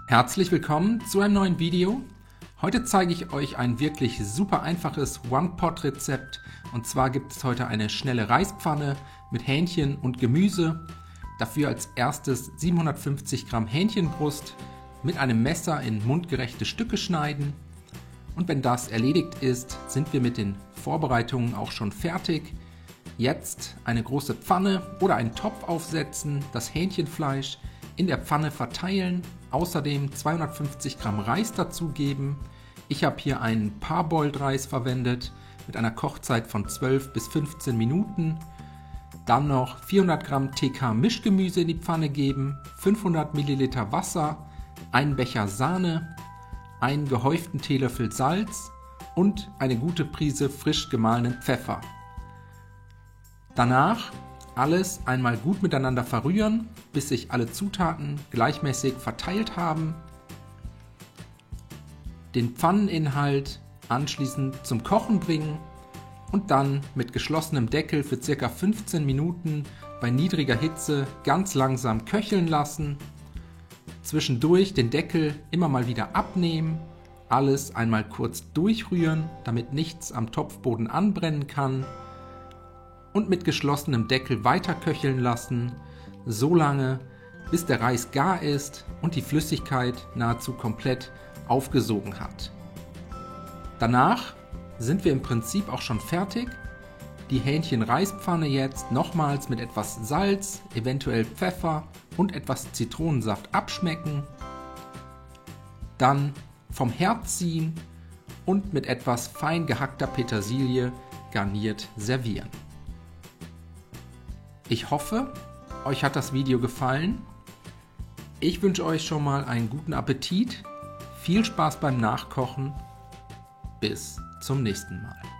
Herzlich willkommen zu einem neuen Video. Heute zeige ich euch ein wirklich super einfaches One-Pot-Rezept. Und zwar gibt es heute eine schnelle Reispfanne mit Hähnchen und Gemüse. Dafür als erstes 750 Gramm Hähnchenbrust mit einem Messer in mundgerechte Stücke schneiden. Und wenn das erledigt ist, sind wir mit den Vorbereitungen auch schon fertig. Jetzt eine große Pfanne oder einen Topf aufsetzen, das Hähnchenfleisch in der Pfanne verteilen, außerdem 250 Gramm Reis dazugeben. Ich habe hier einen Parboiled Reis verwendet mit einer Kochzeit von 12 bis 15 Minuten. Dann noch 400 Gramm TK Mischgemüse in die Pfanne geben, 500 Milliliter Wasser, einen Becher Sahne, einen gehäuften Teelöffel Salz und eine gute Prise frisch gemahlenen Pfeffer. Danach alles einmal gut miteinander verrühren, bis sich alle Zutaten gleichmäßig verteilt haben. Den Pfanneninhalt anschließend zum Kochen bringen und dann mit geschlossenem Deckel für ca. 15 Minuten bei niedriger Hitze ganz langsam köcheln lassen. Zwischendurch den Deckel immer mal wieder abnehmen, alles einmal kurz durchrühren, damit nichts am Topfboden anbrennen kann. Und mit geschlossenem Deckel weiter köcheln lassen, so lange, bis der Reis gar ist und die Flüssigkeit nahezu komplett aufgesogen hat. Danach sind wir im Prinzip auch schon fertig. Die Hähnchen-Reispfanne jetzt nochmals mit etwas Salz, eventuell Pfeffer und etwas Zitronensaft abschmecken. Dann vom Herd ziehen und mit etwas fein gehackter Petersilie garniert servieren. Ich hoffe, euch hat das Video gefallen. Ich wünsche euch schon mal einen guten Appetit, viel Spaß beim Nachkochen. Bis zum nächsten Mal.